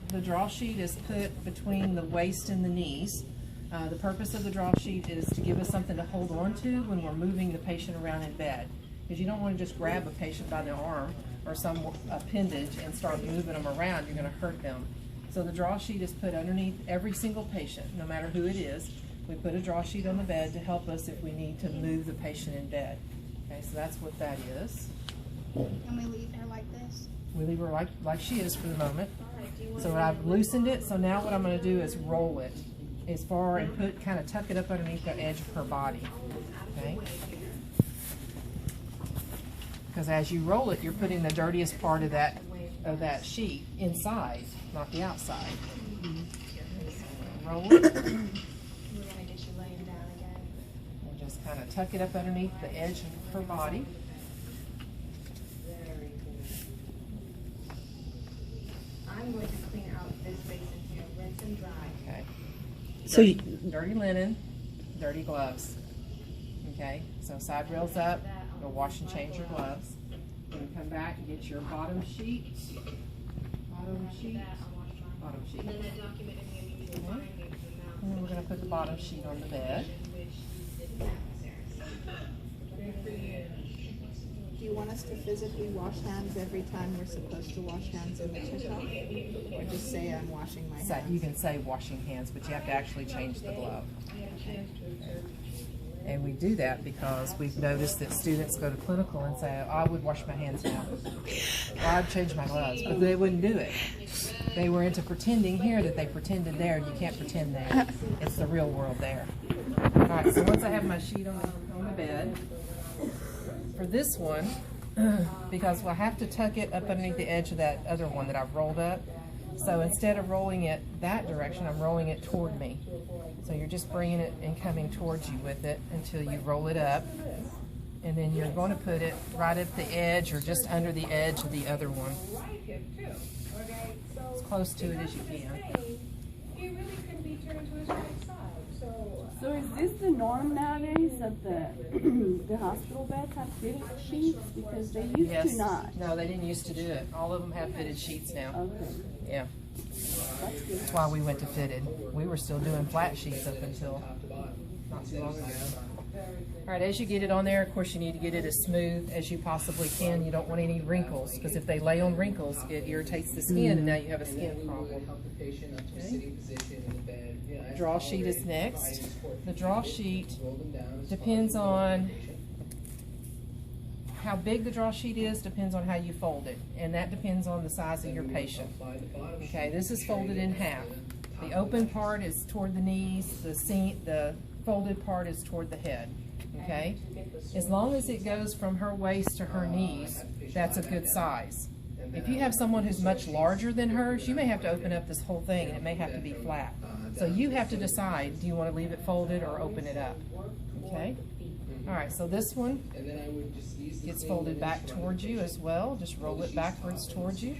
the draw sheet is put between the waist and the knees. The purpose of the draw sheet is to give us something to hold on to when we're moving the patient around in bed. Because you don't want to just grab a patient by the arm or some appendage and start moving them around. You're going to hurt them. So the draw sheet is put underneath every single patient, no matter who it is. We put a draw sheet on the bed to help us if we need to move the patient in bed. Okay, so that's what that is. And we leave her like this? We leave her like she is for the moment. So I've loosened it, so now what I'm going to do is roll it as far and kind of tuck it up underneath the edge of her body. Okay? Because as you roll it, you're putting the dirtiest part of that sheet inside, not the outside. Roll it. And just kind of tuck it up underneath the edge of her body. I'm going to clean out this basin here, rinse and dry. Okay. So Dirty linen, dirty gloves. Okay, so side rails up, go wash and change your gloves. Then come back and get your bottom sheet. Bottom sheet. Bottom sheet. Okay. And then we're going to put the bottom sheet on the bed. Do you want us to physically wash hands every time we're supposed to wash hands in the checkup? Or just say I'm washing my So hands? you can say washing hands, but you have to actually change the glove. And we do that because we've noticed that students go to clinical and say, oh, I would wash my hands now. Well, I'd change my gloves, but they wouldn't do it. They were into pretending here that they pretended there. You can't pretend there. It's the real world there. All right, so once I have my sheet on the bed, for this one, because we'll have to tuck it up underneath the edge of that other one that I've rolled up. So instead of rolling it that direction, I'm rolling it toward me. So you're just bringing it and coming towards you with it until you roll it up. And then you're going to put it right at the edge or just under the edge of the other one. As close to it as you can. So is this the norm nowadays that the hospital beds have fitted sheets? Because they used Yes. to not. No, they didn't used to do it. All of them have fitted sheets now. Okay. Yeah. That's good. That's why we went to fitted. We were still doing flat sheets up until not too long ago. All right, as you get it on there, of course, you need to get it as smooth as you possibly can. You don't want any wrinkles, because if they lay on wrinkles, it irritates the skin, and now you have a skin problem. Okay. Draw sheet is next. The draw sheet depends on how big the draw sheet is, depends on how you fold it, and that depends on the size of your patient. Okay, this is folded in half. The open part is toward the knees, the folded part is toward the head. Okay, as long as it goes from her waist to her knees, that's a good size. If you have someone who's much larger than hers, you may have to open up this whole thing and it may have to be flat. So you have to decide, do you want to leave it folded or open it up? Okay? All right, so this one gets folded back towards you as well. Just roll it backwards towards you.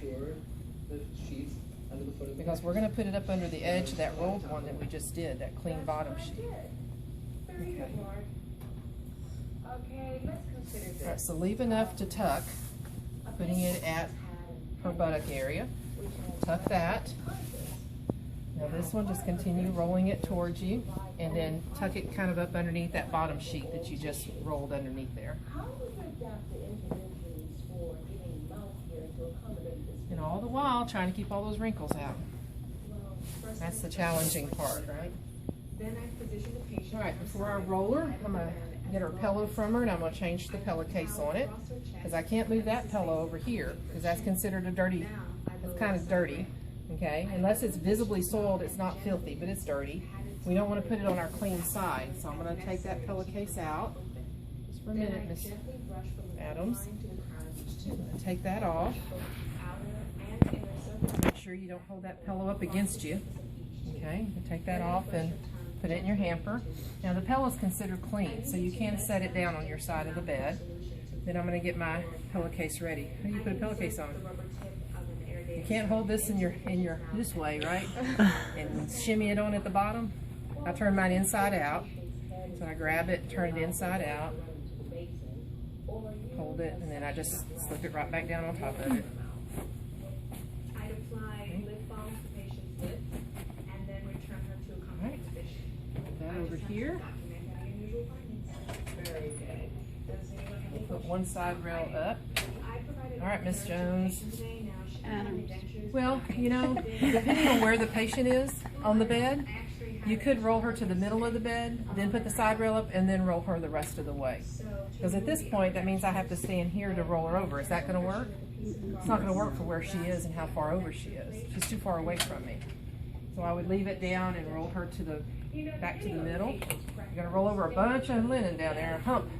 Because we're going to put it up under the edge of that rolled one that we just did, that clean bottom sheet. Okay. All right, so leave enough to tuck, putting it at her buttock area. Tuck that. Now this one, just continue rolling it towards you, and then tuck it kind of up underneath that bottom sheet that you just rolled underneath there. And all the while, trying to keep all those wrinkles out. That's the challenging part, right? All right, before I roll her, I'm going to get her pillow from her, and I'm going to change the pillowcase on it, because I can't move that pillow over here, because that's considered a dirty, it's kind of dirty, okay? Unless it's visibly soiled, it's not filthy, but it's dirty. We don't want to put it on our clean side, so I'm going to take that pillowcase out. Just for a minute, Miss Adams. I'm going to take that off. Make sure you don't hold that pillow up against you. Okay, you can take that off and put it in your hamper. Now the pillow is considered clean, so you can set it down on your side of the bed. Then I'm going to get my pillowcase ready. How do you put a pillowcase on? You can't hold this in your this way, right? And shimmy it on at the bottom. I turn mine inside out. So I grab it, turn it inside out, hold it, and then I just slip it right back down on top of it. here. Put one side rail up. All right, Miss Jones. Well, you know, depending on where the patient is on the bed, you could roll her to the middle of the bed, then put the side rail up, and then roll her the rest of the way. Because at this point, that means I have to stand here to roll her over. Is that going to work? It's not going to work for where she is and how far over she is. She's too far away from me. So I would leave it down and roll her to the back to the middle. You're going to roll over a bunch of linen down there and hump.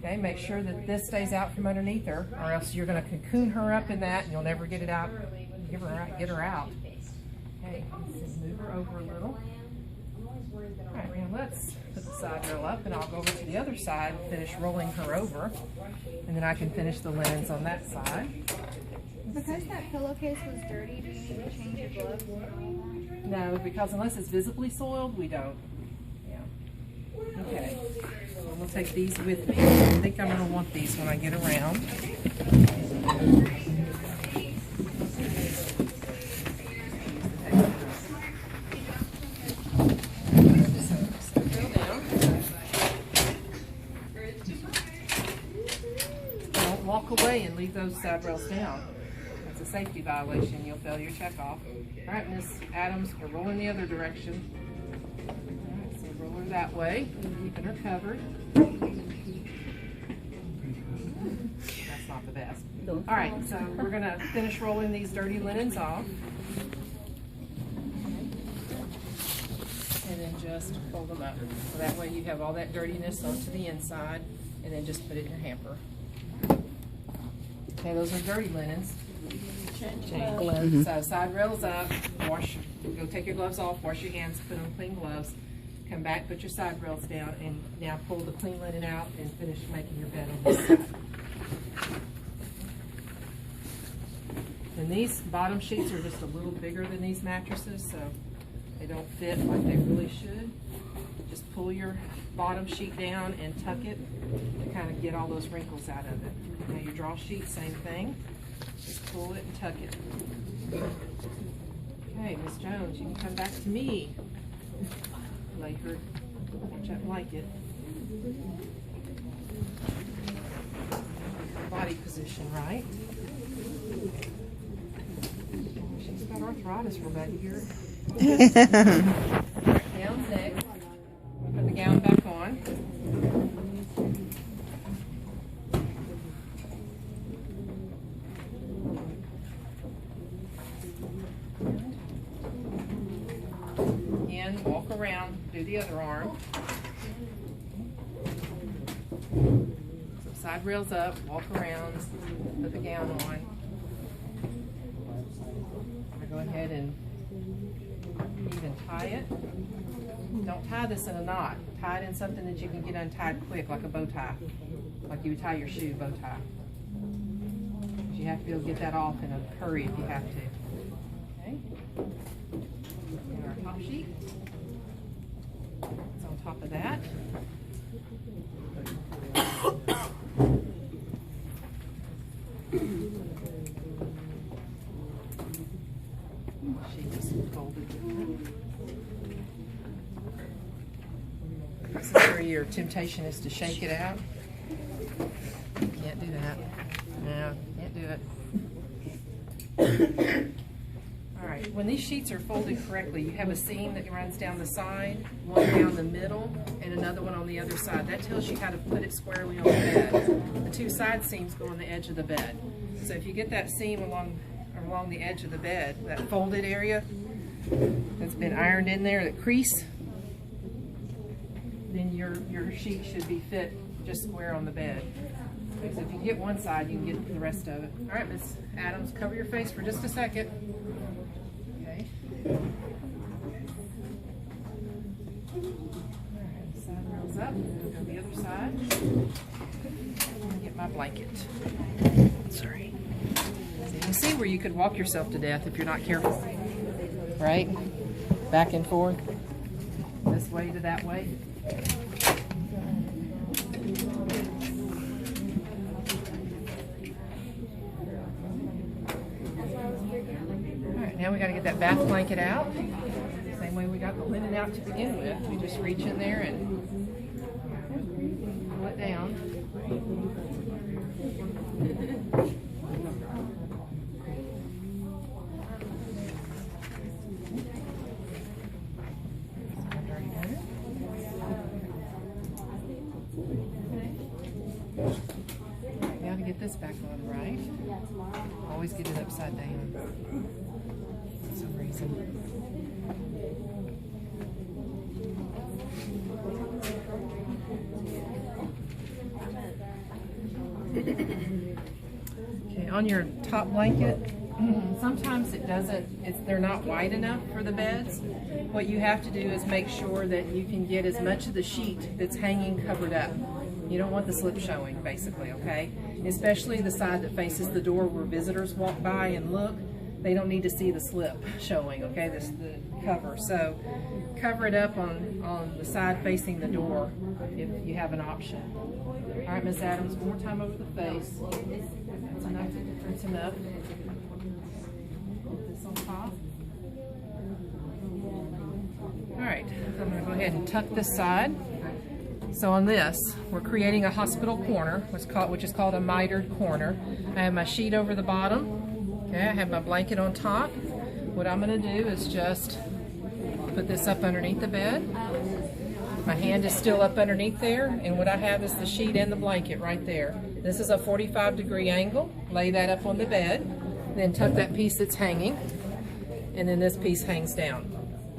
Okay, make sure that this stays out from underneath her, or else you're going to cocoon her up in that, and you'll never get it out. Get her out. Okay, let's move her over a little. All right, now let's put the side rail up, and I'll go over to the other side and finish rolling her over, and then I can finish the linens on that side. Because that pillowcase was dirty, do you need to change your gloves and all that? No, because unless it's visibly soiled, we don't. Yeah. Okay. So I'm going to take these with me. I think I'm going to want these when I get around. Don't walk away and leave those side rails down. That's a safety violation. You'll fail your checkoff. All right, Miss Adams, we're rolling the other direction. All right, so roll her that way, keeping her covered. That's not the best. All right, so we're going to finish rolling these dirty linens off. And then just fold them up. So that way you have all that dirtiness onto the inside, and then just put it in your hamper. Okay, those are dirty linens. Change gloves. So side rails up, wash, go take your gloves off, wash your hands, put on clean gloves, come back, put your side rails down, and now pull the clean linen out and finish making your bed on this side. And these bottom sheets are just a little bigger than these mattresses, so they don't fit like they really should. Just pull your bottom sheet down and tuck it to kind of get all those wrinkles out of it. Now your draw sheet, same thing. Just pull it and tuck it. Okay, Miss Jones, you can come back to me. Lay her, watch that blanket. Body position, right? She's got arthritis from back here. Gown's next. Put the gown back on. Again, walk around, do the other arm. So side rails up, walk around, put the gown on. I go ahead and even tie it. Don't tie this in a knot. Tie it in something that you can get untied quick, like a bow tie. Like you would tie your shoe, bow tie. You have to be able to get that off in a hurry if you have to. Okay. And our top sheet. It's on top of that. She just folded it. This is where your temptation is to shake it out. Can't do that. No, can't do it. All right, when these sheets are folded correctly, you have a seam that runs down the side, one down the middle, and another one on the other side. That tells you how to put it squarely on the bed. The two side seams go on the edge of the bed. So if you get that seam along the edge of the bed, that folded area that's been ironed in there, that crease, then your sheet should be fit just square on the bed. Okay, so if you get one side, you can get the rest of it. All right, Miss Adams, cover your face for just a second. Okay. All right, side rails up. Go the other side. I'm gonna get my blanket. Sorry. So you can see where you could walk yourself to death if you're not careful. Right? Back and forth. This way to that way. Alright, now we got to get that bath blanket out. Same same way we got the linen out to begin with. We just reach in there and pull it down. Now to get this back on right. Always get it upside down for some reason. Okay, on your top blanket, sometimes it doesn't, they're not wide enough for the beds. What you have to do is make sure that you can get as much of the sheet that's hanging covered up. You don't want the slip showing, basically, okay? Especially the side that faces the door where visitors walk by and look. They don't need to see the slip showing, okay, the cover. So cover it up on the side facing the door if you have an option. All right, Ms. Adams, one more time over the face. That's enough. That's enough. Put this on top. All right, I'm going to go ahead and tuck this side. So on this, we're creating a hospital corner, which is called a mitered corner. I have my sheet over the bottom. Okay, I have my blanket on top. What I'm going to do is just put this up underneath the bed. My hand is still up underneath there, and what I have is the sheet and the blanket right there. This is a 45-degree angle. Lay that up on the bed, then tuck that piece that's hanging, and then this piece hangs down.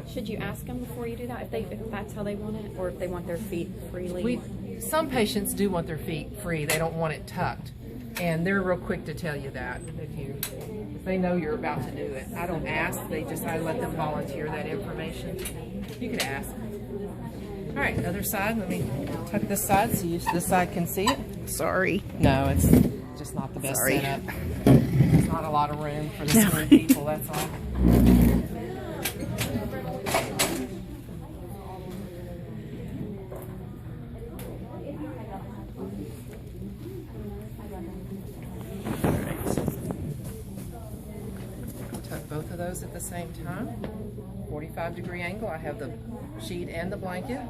Should you ask them before you do that if that's how they want it, or if they want their feet freely? Some patients do want their feet free. They don't want it tucked, and they're real quick to tell you that if they know you're about to do it. I don't ask. I let them volunteer that information. You could ask. All right, other side. Let me tuck this side so this side can see it. Sorry. No, it's just not the best setup. There's not a lot of room for this many people. That's all. Both of those at the same time. 45-degree angle. I have the sheet and the blanket.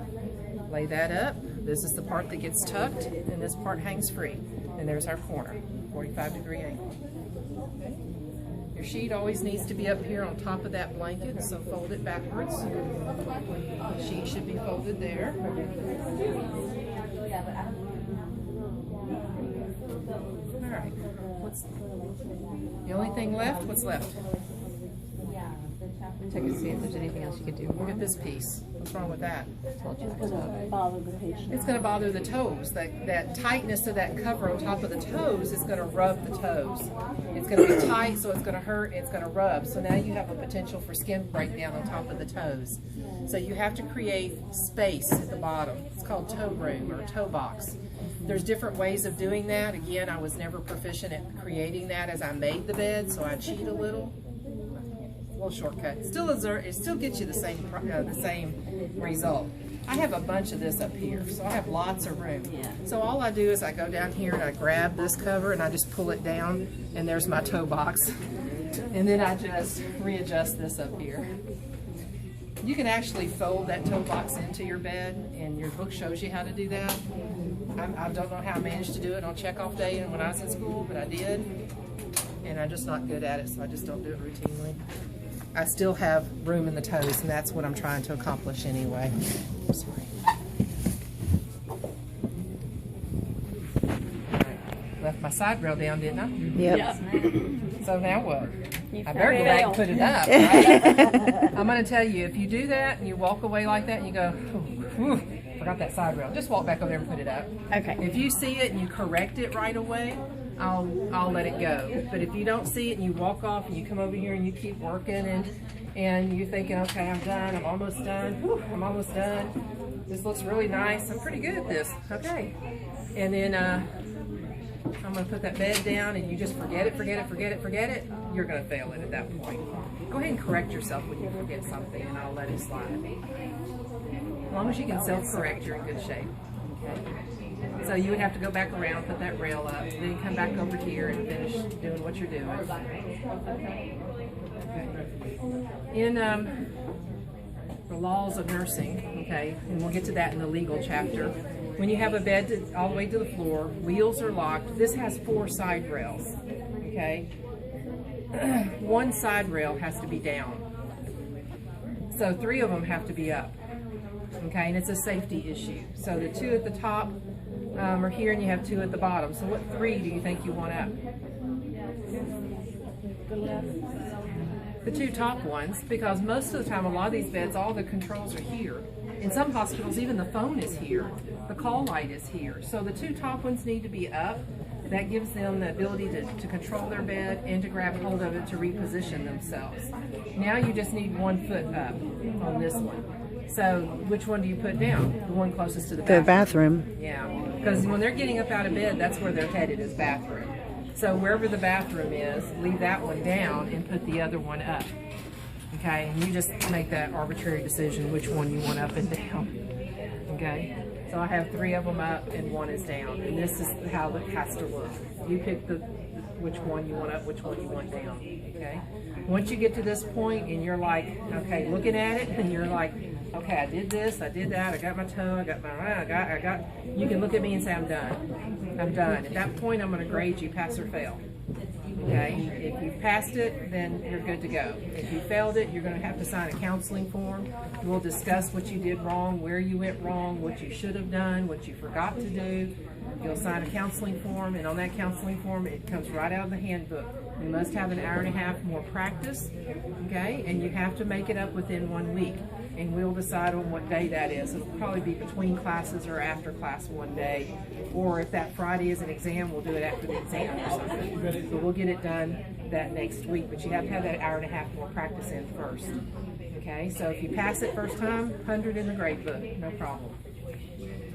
Lay that up. This is the part that gets tucked, and this part hangs free. And there's our corner. 45-degree angle. Okay. Your sheet always needs to be up here on top of that blanket, so fold it backwards. The sheet should be folded there. All right. The only thing left? What's left? Check and see if there's anything else you could do. Look at this piece. What's wrong with that? It's going to bother the patient. It's going to bother the toes. That tightness of that cover on top of the toes is going to rub the toes. It's going to be tight, so it's going to hurt, it's going to rub. So now you have a potential for skin breakdown on top of the toes. So you have to create space at the bottom. It's called toe room or toe box. There's different ways of doing that. Again, I was never proficient at creating that as I made the bed, so I cheat a little. Little shortcut. It still gets you the same result. I have a bunch of this up here, so I have lots of room. So all I do is I go down here and I grab this cover and I just pull it down, and there's my toe box. And then I just readjust this up here. You can actually fold that toe box into your bed, and your book shows you how to do that. I don't know how I managed to do it on checkoff day and when I was in school, but I did. And I'm just not good at it, so I just don't do it routinely. I still have room in the toes, and that's what I'm trying to accomplish anyway. Sorry. Right. Left my side rail down, didn't I? Yep. So now what? I better go back and put it up, right? I'm going to tell you, if you do that and you walk away like that and you go, whew, forgot that side rail, just walk back over there and put it up. Okay. If you see it and you correct it right away, I'll let it go. But if you don't see it and you walk off and you come over here and you keep working and you're thinking, okay, I'm done, I'm almost done, whew, I'm almost done. This looks really nice. I'm pretty good at this. Okay. And then I'm going to put that bed down and you just forget it. You're going to fail it at that point. Go ahead and correct yourself when you forget something, and I'll let it slide. As long as you can self-correct, you're in good shape. Okay. So you would have to go back around, put that rail up, then come back over here and finish doing what you're doing. Okay. the laws of nursing, okay, and we'll get to that in the legal chapter. When you have a bed all the way to the floor, wheels are locked. This has 4 side rails, okay? One side rail has to be down. So 3 of them have to be up, okay? And it's a safety issue. So the 2 at the top are here, and you have 2 at the bottom. So what 3 do you think you want up? The 2 top ones, because most of the time, a lot of these beds, all the controls are here. In some hospitals, even the phone is here. The call light is here. So the 2 top ones need to be up. That gives them the ability to control their bed and to grab hold of it to reposition themselves. Now you just need 1 foot up on this one. So which one do you put down? The one closest to the bathroom. The bathroom. Yeah, because when they're getting up out of bed, that's where they're headed, is bathroom. So wherever the bathroom is, leave that one down and put the other one up. Okay, and you just make that arbitrary decision which one you want up and down. Okay, so I have 3 of them up and 1 is down, and this is how it has to look. You pick which one you want up, which one you want down. Okay, once you get to this point and you're like, okay, looking at it, and you're like, okay, I did this, I did that, I got my toe, I got. You can look at me and say, I'm done. I'm done. At that point, I'm going to grade you pass or fail. Okay, if you passed it, then you're good to go. If you failed it, you're going to have to sign a counseling form. We'll discuss what you did wrong, where you went wrong, what you should have done, what you forgot to do. You'll sign a counseling form, and on that counseling form, it comes right out of the handbook. You must have an hour and a half more practice, okay, and you have to make it up within 1 week. And we'll decide on what day that is. It'll probably be between classes or after class one day. Or if that Friday is an exam, we'll do it after the exam or something. But we'll get it done that next week. But you have to have that hour and a half more practice in first. Okay, so if you pass it first time, 100 in the grade book, no problem.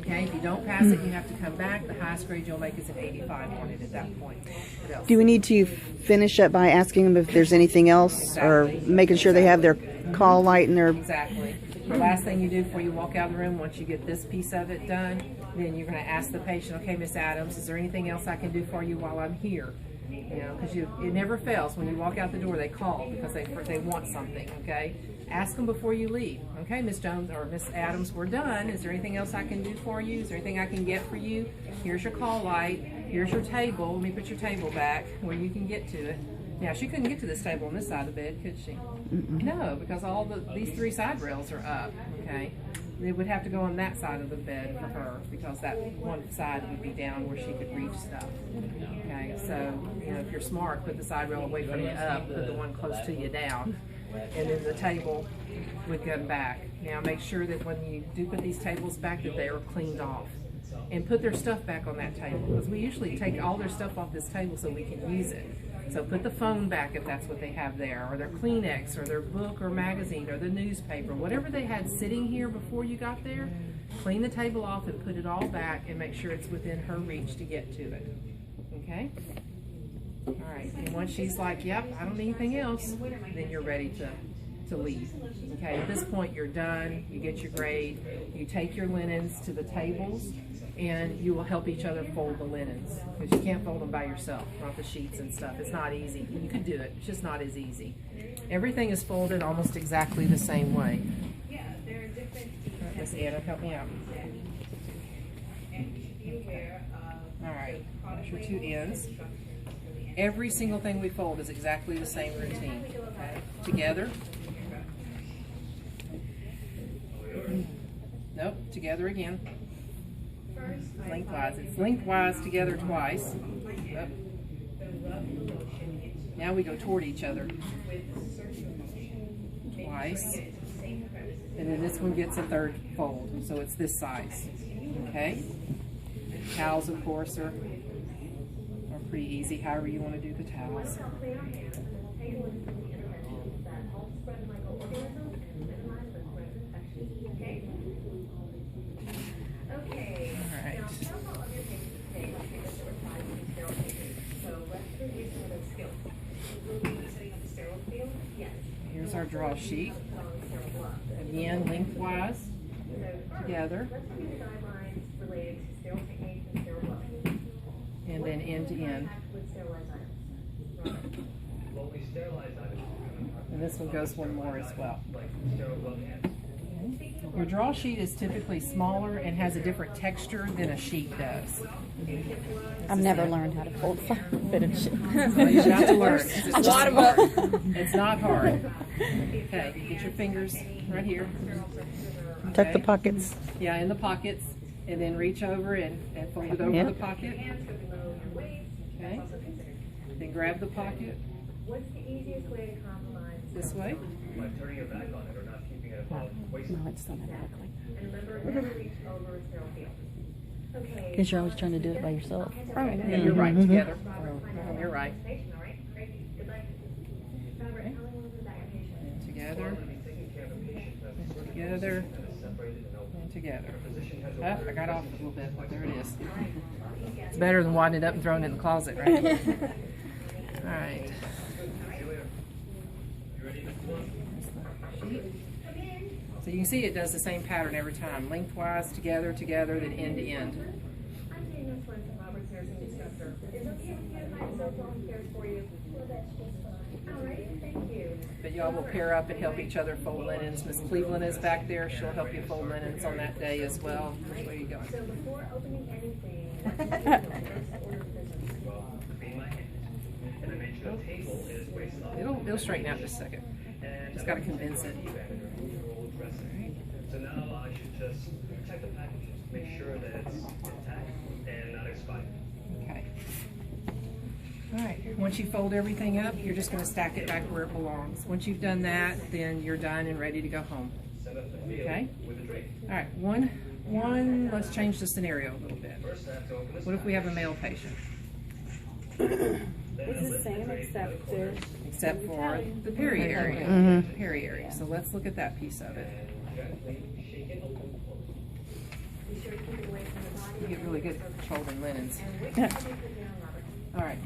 Okay, if you don't pass it, you have to come back. The highest grade you'll make is an 85 on it at that point. What else? Do we need to finish up by asking them if there's anything else, or making sure they have their call light and their... Exactly. The last thing you do before you walk out of the room, once you get this piece of it done, then you're going to ask the patient, okay, Miss Adams, is there anything else I can do for you while I'm here? You know, because it never fails. When you walk out the door, they call because they want something, okay? Ask them before you leave. Okay, Miss Jones or Miss Adams, we're done. Is there anything else I can do for you? Is there anything I can get for you? Here's your call light. Here's your table. Let me put your table back where you can get to it. Now, she couldn't get to this table on this side of the bed, could she? No, because these 3 side rails are up, okay? It would have to go on that side of the bed for her because that one side would be down where she could reach stuff. Okay, so, you know, if you're smart, put the side rail away from you up, put the one close to you down, and then the table would go back. Now, make sure that when you do put these tables back that they are cleaned off. And put their stuff back on that table, because we usually take all their stuff off this table so we can use it. So put the phone back if that's what they have there, or their Kleenex, or their book or magazine, or the newspaper, whatever they had sitting here before you got there. Clean the table off and put it all back and make sure it's within her reach to get to it. Okay? All right, and once she's like, yep, I don't need anything else, then you're ready to leave. Okay, at this point you're done, you get your grade, you take your linens to the tables, and you will help each other fold the linens, because you can't fold them by yourself, not the sheets and stuff. It's not easy. You can do it, it's just not as easy. Everything is folded almost exactly the same way. All right, Miss Anna, help me out. Okay. All right, there's your 2 ends. Every single thing we fold is exactly the same routine. Okay? Together. Nope, together again. Lengthwise. It's lengthwise together twice. Yep. Now we go toward each other. Twice. And then this one gets a 3rd fold, so it's this size. Okay? Towels, of course, are pretty easy, however you want to do the towels. Alright. Here's our draw sheet. Again, lengthwise, together. And then end to end. And this one goes one more as well. Your draw sheet is typically smaller and has a different texture than a sheet does. I've never learned how to fold bit of shit. Well, you have to learn. It's not, it's not hard. Okay, get your fingers right here. Tuck the Okay. pockets. Yeah, in the pockets, and then reach over and fold it over Yeah. the pocket. Okay. Then grab the pocket What's the easiest way to compromise? this way. By turning your back on it or not keeping it above waist No, it's not automatically. And remember, never reach over a sterile field. Okay. Because you're always trying to do it by yourself. Okay. Yeah, you're right. Together. You're right. All right, great. Good luck. Robert, how long was that patient? Together. And together. And together. Oh, I got off a little bit. There it is. It's better than wadding it up and throwing it in the closet, right? All right. So you can see it does the same pattern every time. Lengthwise, together, together, then end to end. I'm Dana Swenson, Robert's nursing instructor. Is it okay with you if I so volunteers for you? Well, that's just fine. All right, thank you. But y'all will pair up and help each other fold linens. Miss Cleveland is back there. She'll help you fold linens on that day as well. Which way are you going? So before opening anything, what should you do? First order of business. clean my hands. And I make sure the table is waist level. It'll straighten out in just a second. Just got to condense it. So now I should just check the packages, make sure that it's intact and not expired. Okay. All right. Once you fold everything up, you're just going to stack it back where it belongs. Once you've done that, then you're done and ready to go home. Set up the field Okay. with a drink. All right. One. Let's change the scenario a little bit. First, I have to open this What if we have a male patient? It's the same Except for the peri area. Peri area. So let's look at that piece of it. Be sure to keep it away from the body. You get really good at folding linens. And which one do you put down, Robert? All right.